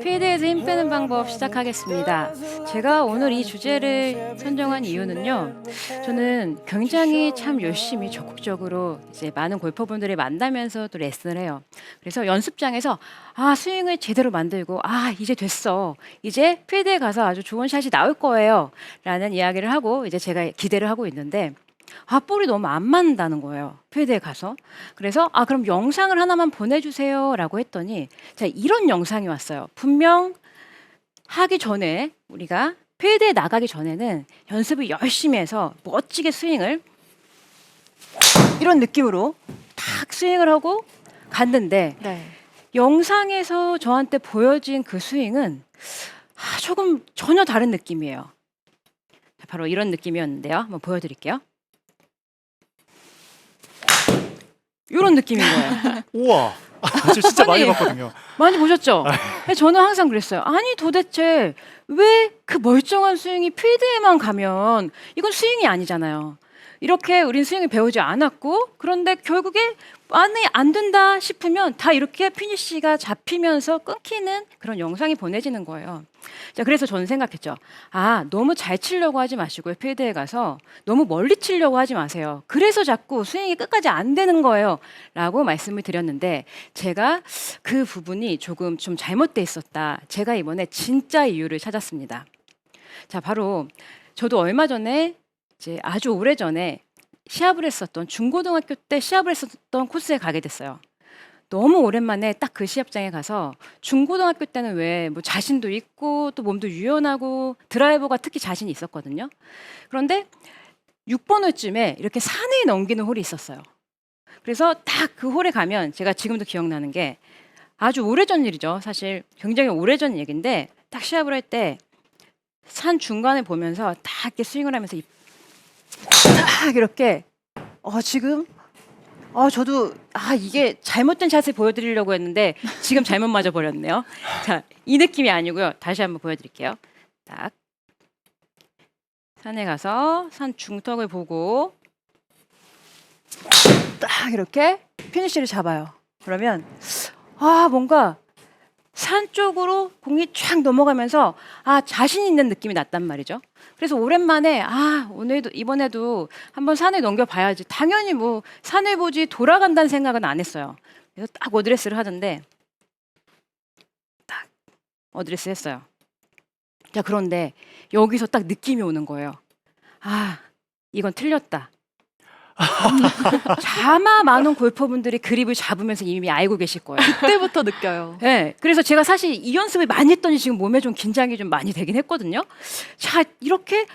필드에서 힘 빼는 방법 시작하겠습니다. 제가 오늘 이 주제를 선정한 이유는요. 저는 굉장히 참 열심히 적극적으로 이제 많은 골퍼분들을 만나면서 또 레슨을 해요. 그래서 연습장에서 스윙을 제대로 만들고 이제 됐어. 이제 필드에 가서 아주 좋은 샷이 나올 거예요. 라는 이야기를 하고 이제 제가 기대를 하고 있는데 볼이 너무 안 맞는다는 거예요. 필드에 가서. 그래서 그럼 영상을 하나만 보내주세요 라고 했더니 자, 이런 영상이 왔어요. 분명 하기 전에 우리가 필드에 나가기 전에는 연습을 열심히 해서 멋지게 스윙을 이런 느낌으로 탁 스윙을 하고 갔는데 네. 영상에서 저한테 보여진 그 스윙은 조금 전혀 다른 느낌이에요. 자, 바로 이런 느낌이었는데요. 한번 보여드릴게요. 이런 느낌인 거예요. 우와. 저 진짜 많이 아니, 봤거든요. 많이 보셨죠? 저는 항상 그랬어요. 아니 도대체 왜 그 멀쩡한 스윙이 필드에만 가면 이건 스윙이 아니잖아요. 이렇게 우린 스윙을 배우지 않았고 그런데 결국에 안 된다 싶으면 다 이렇게 피니쉬가 잡히면서 끊기는 그런 영상이 보내지는 거예요. 자, 그래서 저는 생각했죠. 너무 잘 치려고 하지 마시고요. 필드에 가서 너무 멀리 치려고 하지 마세요. 그래서 자꾸 스윙이 끝까지 안 되는 거예요. 라고 말씀을 드렸는데 제가 그 부분이 조금 좀 잘못돼 있었다. 제가 이번에 진짜 이유를 찾았습니다. 자, 바로 저도 얼마 전에 이제 아주 오래 전에 시합을 했었던 중고등학교 때 시합을 했었던 코스에 가게 됐어요. 너무 오랜만에 딱 그 시합장에 가서 중고등학교 때는 왜 뭐 자신도 있고 또 몸도 유연하고 드라이버가 특히 자신이 있었거든요. 그런데 6번 홀쯤에 이렇게 산을 넘기는 홀이 있었어요. 그래서 딱 그 홀에 가면 제가 지금도 기억나는 게 아주 오래전 일이죠. 사실 굉장히 오래전 얘기인데 딱 시합을 할 때 산 중간에 보면서 딱 이렇게 스윙을 하면서 딱 이렇게 지금 저도 이게 잘못된 샷을 보여드리려고 했는데 지금 잘못 맞아 버렸네요. 자, 이 느낌이 아니고요. 다시 한번 보여드릴게요. 딱 산에 가서 산 중턱을 보고 딱 이렇게 피니쉬를 잡아요. 그러면 뭔가 산 쪽으로 공이 쫙 넘어가면서 자신 있는 느낌이 났단 말이죠. 그래서 오랜만에 오늘도 이번에도 한번 산을 넘겨봐야지. 당연히 뭐 산을 보지 돌아간다는 생각은 안 했어요. 그래서 딱 어드레스를 하던데 딱 어드레스 했어요. 자, 그런데 여기서 딱 느낌이 오는 거예요. 이건 틀렸다. 자마 많은 골퍼분들이 그립을 잡으면서 이미 알고 계실 거예요. 그때부터 느껴요. 네, 그래서 제가 사실 이 연습을 많이 했더니 지금 몸에 좀 긴장이 좀 많이 되긴 했거든요. 자, 이렇게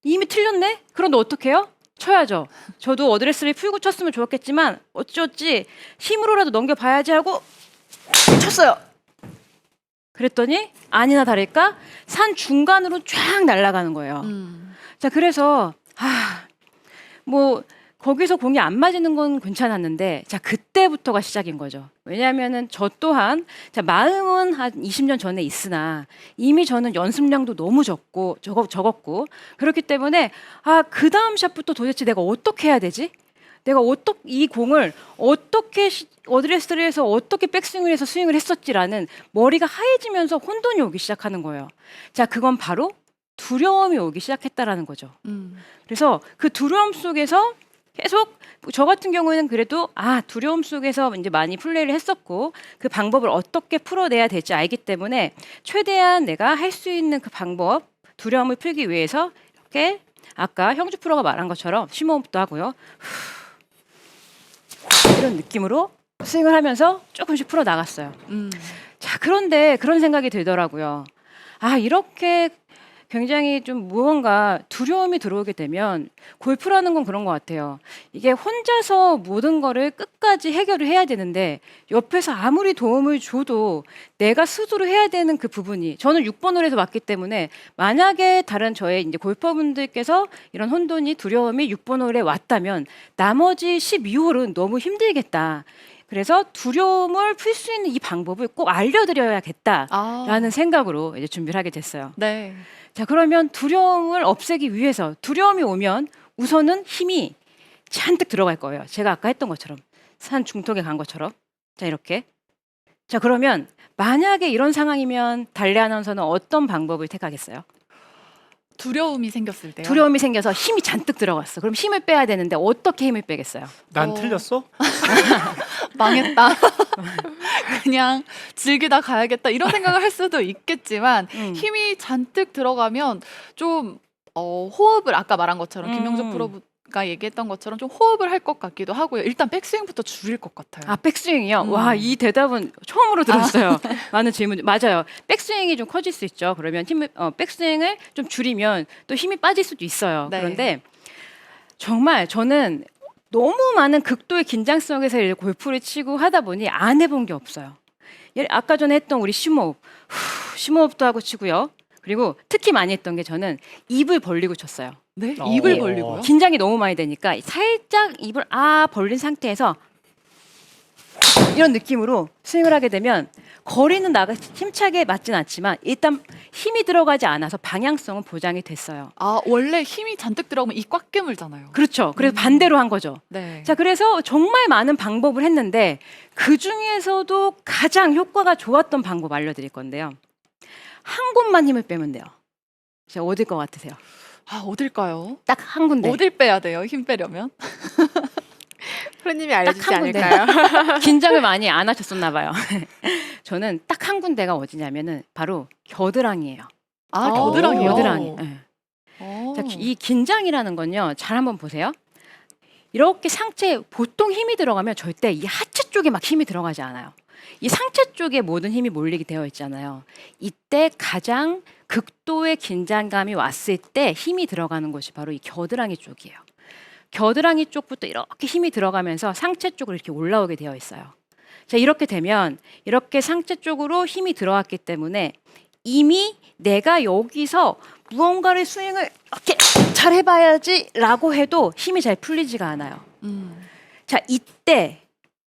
이미 틀렸네? 그런데 어떡해요? 쳐야죠. 저도 어드레스를 풀고 쳤으면 좋았겠지만 어찌어찌 힘으로라도 넘겨봐야지 하고 쳤어요. 그랬더니 아니나 다를까 산 중간으로 쫙 날아가는 거예요. 자, 그래서 뭐 거기서 공이 안 맞는 건 괜찮았는데 자, 그때부터가 시작인 거죠. 왜냐하면은 저 또한 마음은 한 20년 전에 있으나 이미 저는 연습량도 너무 적었고 그렇기 때문에 그 다음 샷부터 도대체 내가 어떻게 해야 되지? 내가 이 공을 어떻게 어드레스를 해서 어떻게 백스윙을 해서 스윙을 했었지라는 머리가 하얘지면서 혼돈이 오기 시작하는 거예요. 자, 그건 바로 두려움이 오기 시작했다라는 거죠. 그래서 그 두려움 속에서 계속 저 같은 경우에는 그래도 두려움 속에서 이제 많이 플레이를 했었고 그 방법을 어떻게 풀어내야 될지 알기 때문에 최대한 내가 할 수 있는 그 방법 두려움을 풀기 위해서 이렇게 아까 형주 프로가 말한 것처럼 심호흡도 하고요. 이런 느낌으로 스윙을 하면서 조금씩 풀어 나갔어요. 자, 그런데 그런 생각이 들더라고요. 이렇게 굉장히 좀 무언가 두려움이 들어오게 되면 골프라는 건 그런 것 같아요. 이게 혼자서 모든 거를 끝까지 해결을 해야 되는데 옆에서 아무리 도움을 줘도 내가 스스로 해야 되는 그 부분이 저는 6번 홀에서 왔기 때문에 만약에 다른 저의 이제 골퍼분들께서 이런 혼돈이 두려움이 6번 홀에 왔다면 나머지 12홀은 너무 힘들겠다. 그래서 두려움을 풀 수 있는 이 방법을 꼭 알려드려야겠다라는 생각으로 이제 준비를 하게 됐어요. 네. 자, 그러면 두려움을 없애기 위해서 두려움이 오면 우선은 힘이 잔뜩 들어갈 거예요. 제가 아까 했던 것처럼 산 중턱에 간 것처럼 자, 이렇게 자, 그러면 만약에 이런 상황이면 달리 아나운서는 어떤 방법을 택하겠어요? 두려움이 생겼을 때요. 두려움이 생겨서 힘이 잔뜩 들어갔어. 그럼 힘을 빼야 되는데 어떻게 힘을 빼겠어요? 난 어. 틀렸어? 망했다. 그냥 즐기다 가야겠다 이런 생각을 할 수도 있겠지만 힘이 잔뜩 들어가면 좀 호흡을 아까 말한 것처럼 김영석 프로가 얘기했던 것처럼 좀 호흡을 할 것 같기도 하고요. 일단 백스윙부터 줄일 것 같아요. 아, 백스윙이요? 와, 이 대답은 처음으로 들었어요. 많은 질문. 맞아요. 백스윙이 좀 커질 수 있죠. 그러면 백스윙을 좀 줄이면 또 힘이 빠질 수도 있어요. 네. 그런데 정말 저는 너무 많은 극도의 긴장 속에서 골프를 치고 하다 보니 안 해본 게 없어요. 아까 전에 했던 우리 심호흡, 심호흡도 하고 치고요. 그리고 특히 많이 했던 게 저는 입을 벌리고 쳤어요. 네? 어. 입을 벌리고요? 긴장이 너무 많이 되니까 살짝 입을 벌린 상태에서 이런 느낌으로 스윙을 하게 되면 거리는 힘차게 맞진 않지만 일단 힘이 들어가지 않아서 방향성은 보장이 됐어요. 아, 원래 힘이 잔뜩 들어가면 입 꽉 깨물잖아요. 그렇죠. 그래서 반대로 한 거죠. 네. 자, 그래서 정말 많은 방법을 했는데 그 중에서도 가장 효과가 좋았던 방법 알려드릴 건데요. 한 곳만 힘을 빼면 돼요. 자, 어딜 것 같으세요? 아, 어딜까요? 딱 한 군데. 어딜 빼야 돼요? 힘 빼려면? 프로님이 알려주지 한 군데. 않을까요? 긴장을 많이 안 하셨었나 봐요. 저는 딱 한 군데가 어디냐면은 바로 겨드랑이에요. 아, 어, 겨드랑이요? 겨드랑이. 네. 자, 이 긴장이라는 건요. 잘 한번 보세요. 이렇게 상체에 보통 힘이 들어가면 절대 이 하체 쪽에 막 힘이 들어가지 않아요. 이 상체 쪽에 모든 힘이 몰리게 되어 있잖아요. 이때 가장 극도의 긴장감이 왔을 때 힘이 들어가는 곳이 바로 이 겨드랑이 쪽이에요. 겨드랑이 쪽부터 이렇게 힘이 들어가면서 상체 쪽으로 이렇게 올라오게 되어 있어요. 자, 이렇게 되면 이렇게 상체 쪽으로 힘이 들어왔기 때문에 이미 내가 여기서 무언가를 스윙을 이렇게 잘 해봐야지라고 해도 힘이 잘 풀리지가 않아요. 자, 이때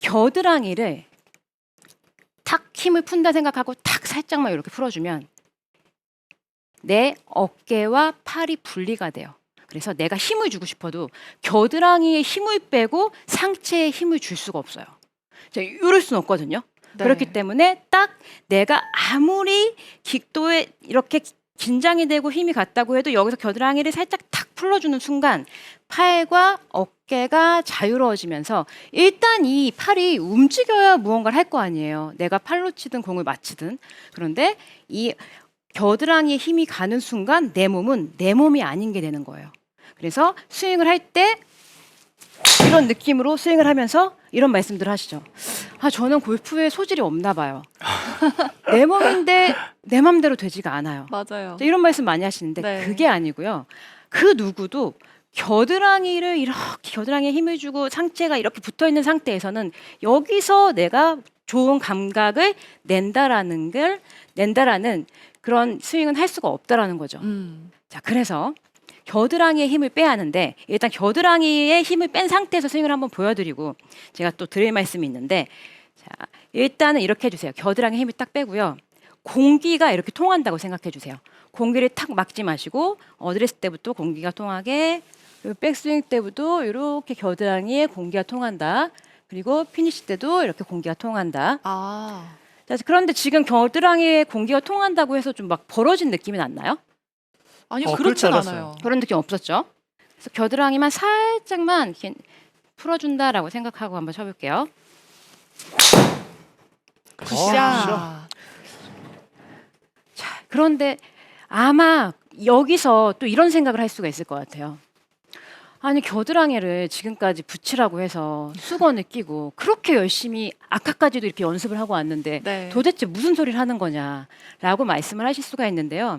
겨드랑이를 탁 힘을 푼다 생각하고 탁 살짝만 이렇게 풀어주면 내 어깨와 팔이 분리가 돼요. 그래서 내가 힘을 주고 싶어도 겨드랑이에 힘을 빼고 상체에 힘을 줄 수가 없어요. 자, 이럴 수는 없거든요. 네. 그렇기 때문에 딱 내가 아무리極도에 이렇게 긴장이 되고 힘이 갔다고 해도 여기서 겨드랑이를 살짝 탁 풀어주는 순간 팔과 어깨가 자유로워지면서 일단 이 팔이 움직여야 무언가를 할 거 아니에요. 내가 팔로 치든 공을 맞히든. 그런데 이 겨드랑이에 힘이 가는 순간 내 몸은 내 몸이 아닌 게 되는 거예요. 그래서 스윙을 할 때 이런 느낌으로 스윙을 하면서 이런 말씀들을 하시죠. 아, 저는 골프에 소질이 없나 봐요. 내 몸인데 내 맘대로 되지가 않아요. 맞아요. 이런 말씀 많이 하시는데 네. 그게 아니고요. 그 누구도 겨드랑이를 이렇게 겨드랑이에 힘을 주고 상체가 이렇게 붙어 있는 상태에서는 여기서 내가 좋은 감각을 낸다라는 그런 스윙은 할 수가 없다라는 거죠. 자, 그래서 겨드랑이에 힘을 빼야 하는데 일단 겨드랑이에 힘을 뺀 상태에서 스윙을 한번 보여드리고 제가 또 드릴 말씀이 있는데 자, 일단은 이렇게 해주세요. 겨드랑이에 힘을 딱 빼고요. 공기가 이렇게 통한다고 생각해 주세요. 공기를 탁 막지 마시고 어드레스 때부터 공기가 통하게 그리고 백스윙 때부터 이렇게 겨드랑이에 공기가 통한다. 그리고 피니시 때도 이렇게 공기가 통한다. 아, 자, 그런데 지금 겨드랑이에 공기가 통한다고 해서 좀 막 벌어진 느낌이 났나요? 아니요, 그렇지 그렇진 않았어요. 않아요. 그런 느낌 없었죠? 그래서 겨드랑이만 살짝만 이렇게 풀어준다라고 생각하고 한번 쳐볼게요. 굿샷. 자, 그런데 아마 여기서 또 이런 생각을 할 수가 있을 것 같아요. 아니, 겨드랑이를 지금까지 붙이라고 해서 수건을 끼고 그렇게 열심히 아까까지도 이렇게 연습을 하고 왔는데 네. 도대체 무슨 소리를 하는 거냐라고 말씀을 하실 수가 있는데요.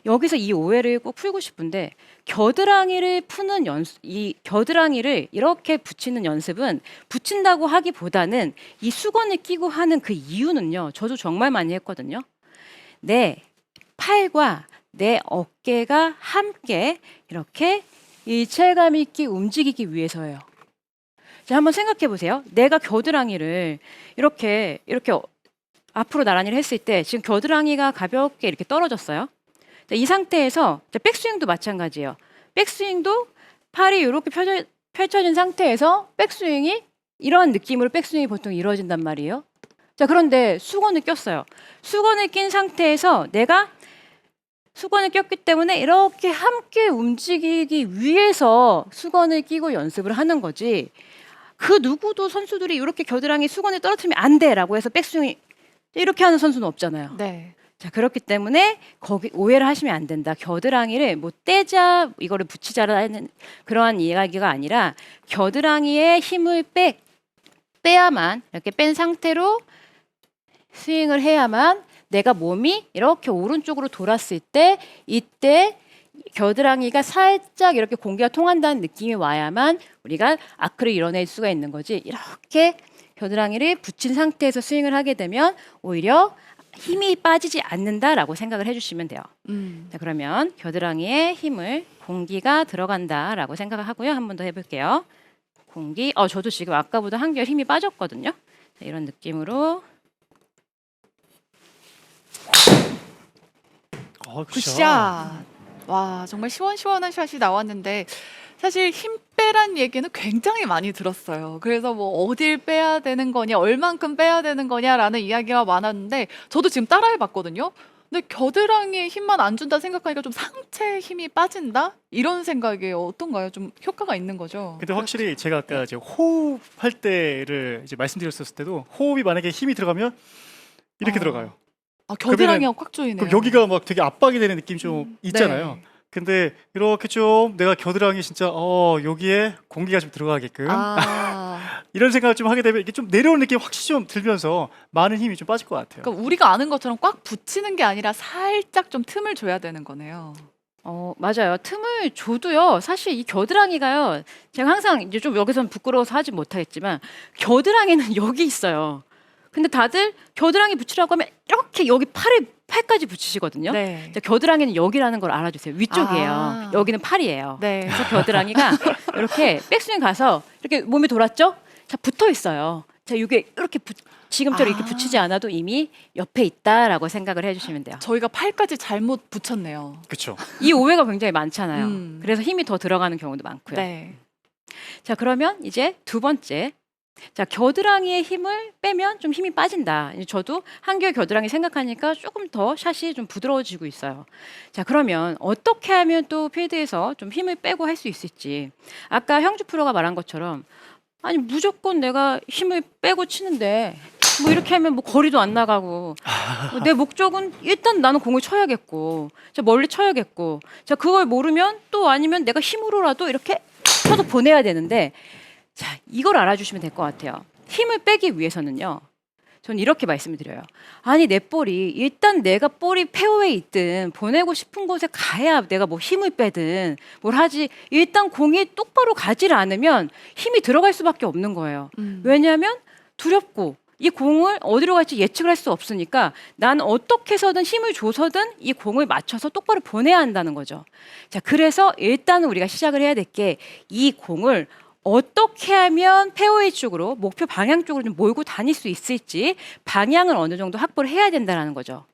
여기서 이 오해를 꼭 풀고 싶은데 겨드랑이를 푸는 이 겨드랑이를 이렇게 붙이는 연습은 붙인다고 하기보다는 이 수건을 끼고 하는 그 이유는요. 저도 정말 많이 했거든요. 내 팔과 내 어깨가 함께 이렇게 일체감 있게 움직이기 위해서예요. 자, 한번 생각해 보세요. 내가 겨드랑이를 이렇게 앞으로 나란히 했을 때 지금 겨드랑이가 가볍게 이렇게 떨어졌어요. 자, 이 상태에서 자, 백스윙도 마찬가지예요. 백스윙도 팔이 이렇게 펼쳐진 상태에서 백스윙이 이런 느낌으로 백스윙이 보통 이루어진단 말이에요. 자, 그런데 수건을 꼈어요. 수건을 낀 상태에서 내가 수건을 꼈기 때문에 이렇게 함께 움직이기 위해서 수건을 끼고 연습을 하는 거지. 그 누구도 선수들이 이렇게 겨드랑이 수건을 떨어뜨리면 안 돼라고 해서 백스윙이 이렇게 하는 선수는 없잖아요. 네. 자, 그렇기 때문에 거기 오해를 하시면 안 된다. 겨드랑이를 뭐 떼자, 이거를 붙이자라는 그러한 이야기가 아니라 겨드랑이에 힘을 빼야만, 이렇게 뺀 상태로 스윙을 해야만 내가 몸이 이렇게 오른쪽으로 돌았을 때 이때 겨드랑이가 살짝 이렇게 공기가 통한다는 느낌이 와야만 우리가 아크를 이뤄낼 수가 있는 거지. 이렇게 겨드랑이를 붙인 상태에서 스윙을 하게 되면 오히려 힘이 빠지지 않는다라고 생각을 해주시면 돼요. 자, 그러면 겨드랑이에 힘을 공기가 들어간다라고 생각을 하고요. 한 번 더 해볼게요. 공기. 저도 지금 아까보다 한결 힘이 빠졌거든요. 자, 이런 느낌으로. 굿샷. 와, 정말 시원시원한 샷이 나왔는데 사실 힘 빼란 얘기는 굉장히 많이 들었어요. 그래서 뭐 어딜 빼야 되는 거냐, 얼만큼 빼야 되는 거냐라는 이야기가 많았는데 저도 지금 따라해 봤거든요. 근데 겨드랑이에 힘만 안 준다 생각하니까 좀 상체에 힘이 빠진다? 이런 생각이 어떤가요? 좀 효과가 있는 거죠? 근데 확실히 제가 아까 이제 호흡할 때를 이제 말씀드렸었을 때도 호흡이 만약에 힘이 들어가면 이렇게 들어가요. 아, 겨드랑이가 꽉 조이네요. 그럼 여기가 막 되게 압박이 되는 느낌 좀 있잖아요. 네. 근데 이렇게 좀 내가 겨드랑이 진짜 여기에 공기가 좀 들어가게끔 이런 생각을 좀 하게 되면 이게 좀 내려오는 느낌이 확실히 좀 들면서 많은 힘이 좀 빠질 것 같아요. 그러니까 우리가 아는 것처럼 꽉 붙이는 게 아니라 살짝 좀 틈을 줘야 되는 거네요. 맞아요. 틈을 줘도요. 사실 이 겨드랑이가요. 제가 항상 이제 좀 여기서는 부끄러워서 하지 못하겠지만 겨드랑이는 여기 있어요. 근데 다들 겨드랑이 붙이라고 하면 이렇게 여기 팔까지 붙이시거든요. 네. 자, 겨드랑이는 여기라는 걸 알아주세요. 위쪽이에요. 여기는 팔이에요. 네. 그래서 겨드랑이가 이렇게 백스윙 가서 이렇게 몸이 돌았죠? 자, 붙어 있어요. 자, 이게 이렇게 지금처럼 이렇게 붙이지 않아도 이미 옆에 있다라고 생각을 해주시면 돼요. 저희가 팔까지 잘못 붙였네요. 그렇죠. 이 오해가 굉장히 많잖아요. 그래서 힘이 더 들어가는 경우도 많고요. 네. 자, 그러면 이제 두 번째. 자, 겨드랑이에 힘을 빼면 좀 힘이 빠진다. 이제 저도 한결 겨드랑이 생각하니까 조금 더 샷이 좀 부드러워지고 있어요. 자, 그러면 어떻게 하면 또 필드에서 좀 힘을 빼고 할 수 있을지. 아까 형주 프로가 말한 것처럼 아니 무조건 내가 힘을 빼고 치는데 뭐 이렇게 하면 뭐 거리도 안 나가고 내 목적은 일단 나는 공을 쳐야겠고 자, 멀리 쳐야겠고 자, 그걸 모르면 또 아니면 내가 힘으로라도 이렇게 쳐서 보내야 되는데 자, 이걸 알아주시면 될 것 같아요. 힘을 빼기 위해서는요. 저는 이렇게 말씀을 드려요. 아니 내 볼이 일단 내가 볼이 페어웨이에 있든 보내고 싶은 곳에 가야 내가 뭐 힘을 빼든 뭘 하지 일단 공이 똑바로 가지를 않으면 힘이 들어갈 수밖에 없는 거예요. 왜냐하면 두렵고 이 공을 어디로 갈지 예측을 할 수 없으니까 난 어떻게 해서든 힘을 줘서든 이 공을 맞춰서 똑바로 보내야 한다는 거죠. 자, 그래서 일단은 우리가 시작을 해야 될 게 이 공을 어떻게 하면 페어웨이 쪽으로 목표 방향 쪽으로 좀 몰고 다닐 수 있을지 방향을 어느 정도 확보를 해야 된다는 거죠.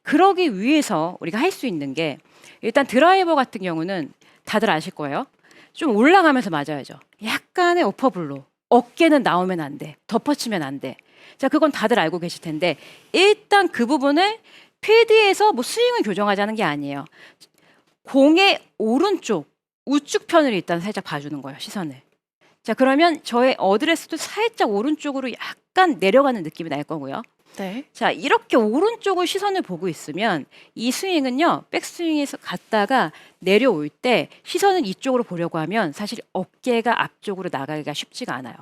그러기 위해서 우리가 할 수 있는 게 일단 드라이버 같은 경우는 다들 아실 거예요. 좀 올라가면서 맞아야죠. 약간의 어퍼블로. 어깨는 나오면 안 돼. 덮어치면 안 돼. 자, 그건 다들 알고 계실 텐데 일단 그 부분을 필드에서 뭐 스윙을 교정하자는 게 아니에요. 공의 오른쪽 우측 편을 일단 살짝 봐주는 거예요. 시선을. 자, 그러면 저의 어드레스도 살짝 오른쪽으로 약간 내려가는 느낌이 날 거고요. 네. 자, 이렇게 오른쪽을 시선을 보고 있으면 이 스윙은요, 백스윙에서 갔다가 내려올 때 시선을 이쪽으로 보려고 하면 사실 어깨가 앞쪽으로 나가기가 쉽지가 않아요.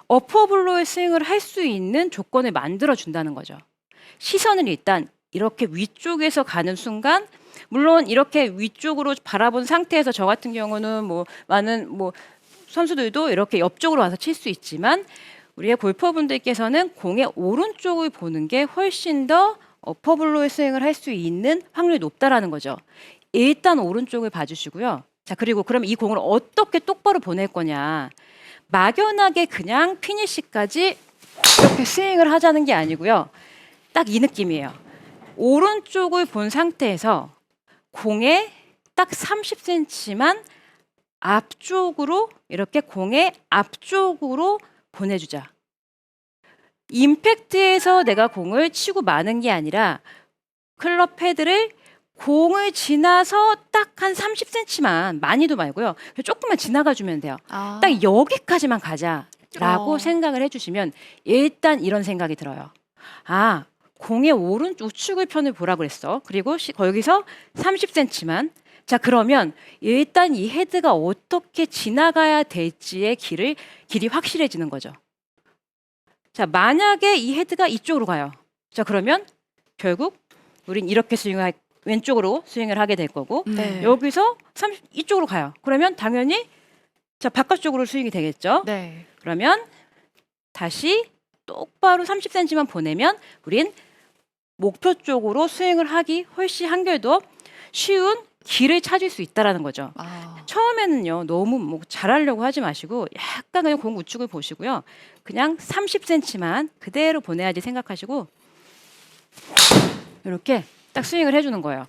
어퍼블로의 스윙을 할 수 있는 조건을 만들어 준다는 거죠. 시선을 일단 이렇게 위쪽에서 가는 순간 물론 이렇게 위쪽으로 바라본 상태에서 저 같은 경우는 뭐 많은 뭐 선수들도 이렇게 옆쪽으로 와서 칠 수 있지만 우리의 골퍼분들께서는 공의 오른쪽을 보는 게 훨씬 더 어퍼블로의 스윙을 할 수 있는 확률이 높다라는 거죠. 일단 오른쪽을 봐주시고요. 자, 그리고 그럼 이 공을 어떻게 똑바로 보낼 거냐. 막연하게 그냥 피니시까지 이렇게 스윙을 하자는 게 아니고요. 딱 이 느낌이에요. 오른쪽을 본 상태에서 공에 딱 30cm만 앞쪽으로 이렇게 공의 앞쪽으로 보내주자. 임팩트에서 내가 공을 치고 마는 게 아니라 클럽 헤드를 공을 지나서 딱 한 30cm만, 많이도 말고요. 조금만 지나가 주면 돼요. 아. 딱 여기까지만 가자라고 어. 생각을 해주시면 일단 이런 생각이 들어요. 아, 공의 오른쪽 우측을 편을 보라 그랬어. 그리고 거기서 30cm만. 자, 그러면 일단 이 헤드가 어떻게 지나가야 될지의 길이 확실해지는 거죠. 자, 만약에 이 헤드가 이쪽으로 가요. 자, 그러면 결국 우린 이렇게 왼쪽으로 스윙을 하게 될 거고, 네. 여기서 이쪽으로 가요. 그러면 당연히 자, 바깥쪽으로 스윙이 되겠죠. 네. 그러면 다시 똑바로 30cm만 보내면 우린 목표 쪽으로 스윙을 하기 훨씬 한결 더 쉬운 길을 찾을 수 있다라는 거죠. 아. 처음에는요, 너무 뭐 잘하려고 하지 마시고 약간 그냥 공 우측을 보시고요. 그냥 30cm만 그대로 보내야지 생각하시고 이렇게 딱 스윙을 해주는 거예요.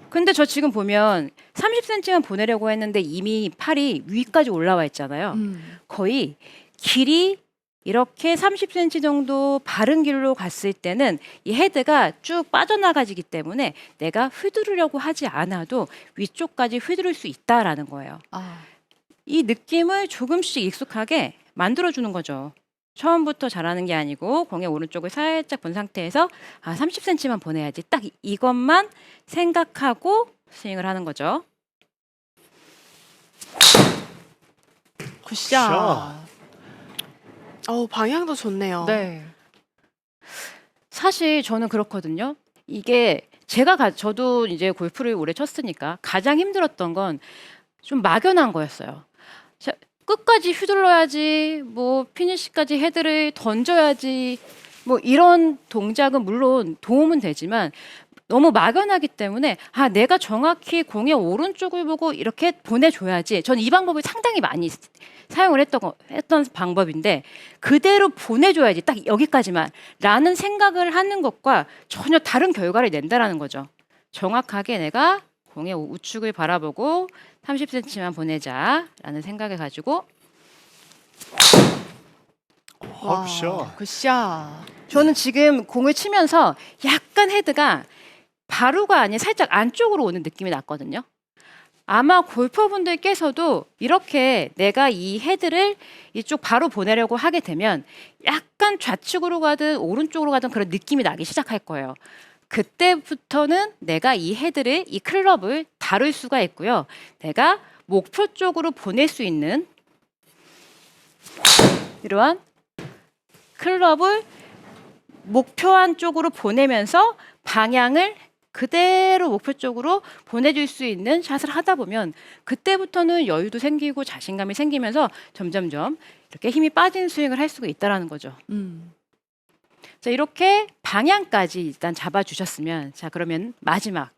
근데 저 지금 보면 30cm만 보내려고 했는데 이미 팔이 위까지 올라와 있잖아요. 거의 길이 이렇게 30cm 정도 바른 길로 갔을 때는 이 헤드가 쭉 빠져나가지기 때문에 내가 휘두르려고 하지 않아도 위쪽까지 휘두를 수 있다라는 거예요. 아. 이 느낌을 조금씩 익숙하게 만들어주는 거죠. 처음부터 잘하는 게 아니고 공의 오른쪽을 살짝 본 상태에서 30cm만 보내야지. 딱 이것만 생각하고 스윙을 하는 거죠. 굿샷. 방향도 좋네요. 네. 사실 저는 그렇거든요. 이게 저도 이제 골프를 오래 쳤으니까 가장 힘들었던 건 좀 막연한 거였어요. 자, 끝까지 휘둘러야지, 뭐 피니시까지 헤드를 던져야지, 뭐 이런 동작은 물론 도움은 되지만 너무 막연하기 때문에 내가 정확히 공의 오른쪽을 보고 이렇게 보내줘야지. 저는 이 방법을 상당히 많이 사용을 했던 방법인데 그대로 보내줘야지. 딱 여기까지만 라는 생각을 하는 것과 전혀 다른 결과를 낸다라는 거죠. 정확하게 내가 공의 우측을 바라보고 30cm만 보내자라는 생각을 가지고 굿샷. 굿샷. 저는 지금 공을 치면서 약간 헤드가 바로가 아닌 살짝 안쪽으로 오는 느낌이 났거든요. 아마 골퍼분들께서도 이렇게 내가 이 헤드를 이쪽 바로 보내려고 하게 되면 약간 좌측으로 가든 오른쪽으로 가든 그런 느낌이 나기 시작할 거예요. 그때부터는 내가 이 헤드를, 이 클럽을 다룰 수가 있고요. 내가 목표 쪽으로 보낼 수 있는 이러한 클럽을 목표한 쪽으로 보내면서 방향을 그대로 목표 쪽으로 보내줄 수 있는 샷을 하다 보면 그때부터는 여유도 생기고 자신감이 생기면서 점점점 이렇게 힘이 빠진 스윙을 할 수가 있다라는 거죠. 자, 이렇게 방향까지 일단 잡아주셨으면, 자, 그러면 마지막.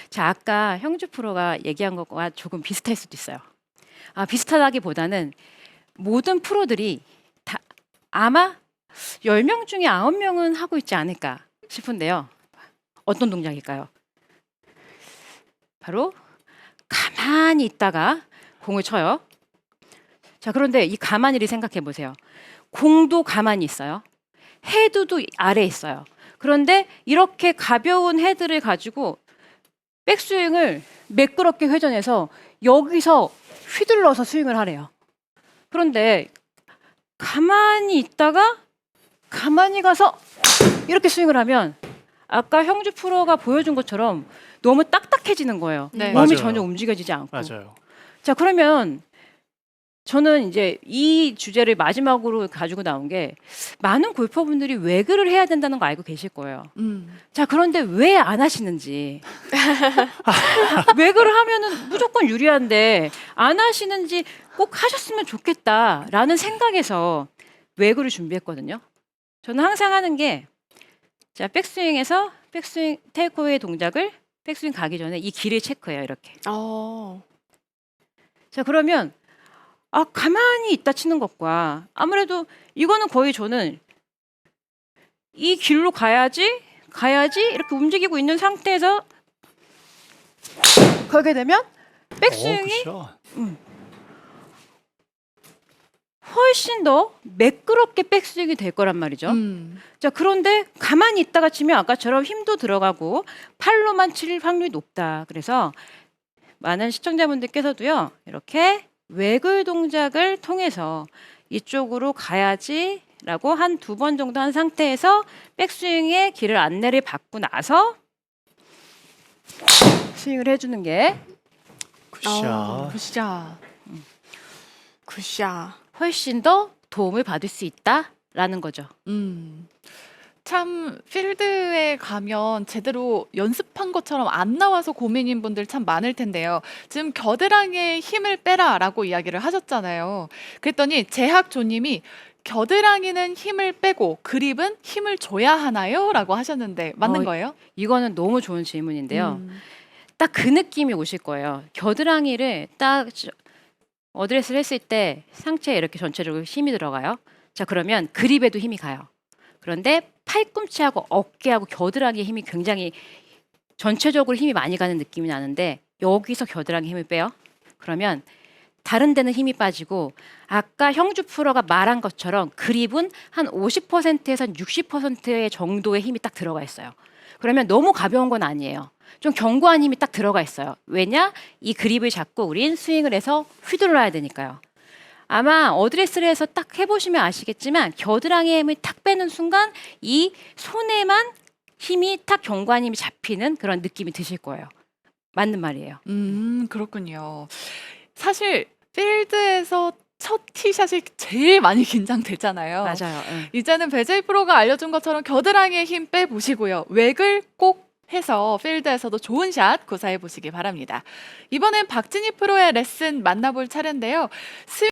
자, 아까 형주 프로가 얘기한 것과 조금 비슷할 수도 있어요. 비슷하다기보다는 모든 프로들이 다 아마 10명 중에 9명은 하고 있지 않을까 싶은데요. 어떤 동작일까요? 바로 가만히 있다가 공을 쳐요. 자, 그런데 이 가만히를 생각해 보세요. 공도 가만히 있어요. 헤드도 아래에 있어요. 그런데 이렇게 가벼운 헤드를 가지고 백스윙을 매끄럽게 회전해서 여기서 휘둘러서 스윙을 하래요. 그런데 가만히 있다가 가만히 가서 이렇게 스윙을 하면 아까 형주 프로가 보여준 것처럼 너무 딱딱해지는 거예요. 네. 몸이 맞아요. 전혀 움직여지지 않고. 맞아요. 자, 그러면 저는 이제 이 주제를 마지막으로 가지고 나온 게 많은 골퍼분들이 외그를 해야 된다는 거 알고 계실 거예요. 자, 그런데 왜 안 하시는지. 외그를 하면은 무조건 유리한데 안 하시는지 꼭 하셨으면 좋겠다라는 생각에서 외그를 준비했거든요. 저는 항상 하는 게 자, 백스윙에서 백스윙 테이크어웨이 동작을 백스윙 가기 전에 이 길을 체크해요. 이렇게. 자, 그러면 가만히 있다 치는 것과 아무래도 이거는 거의 저는 이 길로 가야지 이렇게 움직이고 있는 상태에서 걸게 되면 백스윙이 굿샷. 훨씬 더 매끄럽게 백스윙이 될 거란 말이죠. 자, 그런데 가만히 있다가 치면 아까처럼 힘도 들어가고 팔로만 칠 확률이 높다. 그래서 많은 시청자분들께서도요, 이렇게 외글 동작을 통해서 이쪽으로 가야지라고 한 2번 정도 한 상태에서 백스윙의 길을 안내를 받고 나서 스윙을 해주는 게 굿샷. 굿샷. 굿샷. 훨씬 더 도움을 받을 수 있다라는 거죠. 참 필드에 가면 제대로 연습한 것처럼 안 나와서 고민인 분들 참 많을 텐데요. 지금 겨드랑이에 힘을 빼라라고 이야기를 하셨잖아요. 그랬더니 재학조님이 겨드랑이는 힘을 빼고 그립은 힘을 줘야 하나요? 라고 하셨는데 맞는 어, 거예요? 이거는 너무 좋은 질문인데요. 음. 딱 그 느낌이 오실 거예요. 겨드랑이를 딱 어드레스를 했을 때 상체에 이렇게 전체적으로 힘이 들어가요. 자, 그러면 그립에도 힘이 가요. 그런데 팔꿈치하고 어깨하고 겨드랑이에 힘이 굉장히 전체적으로 힘이 많이 가는 느낌이 나는데 여기서 겨드랑이 힘을 빼요. 그러면 다른 데는 힘이 빠지고 아까 형주 프로가 말한 것처럼 그립은 한 50%에서 60%의 정도의 힘이 딱 들어가 있어요. 그러면 너무 가벼운 건 아니에요. 좀 견고한 힘이 딱 들어가 있어요. 왜냐? 이 그립을 잡고 우린 스윙을 해서 휘둘러야 되니까요. 아마 어드레스를 해서 딱 해보시면 아시겠지만 겨드랑이에 힘을 탁 빼는 순간 이 손에만 힘이 탁 견고한 힘이 잡히는 그런 느낌이 드실 거예요. 맞는 말이에요. 그렇군요. 사실 필드에서 첫 티샷이 제일 많이 긴장되잖아요. 맞아요. 응. 이제는 배제이 프로가 알려준 것처럼 겨드랑이에 힘 빼보시고요. 웩을 꼭 해서 필드에서도 좋은 샷 구사해 보시기 바랍니다. 이번엔 박진희 프로의 레슨 만나볼 차례인데요.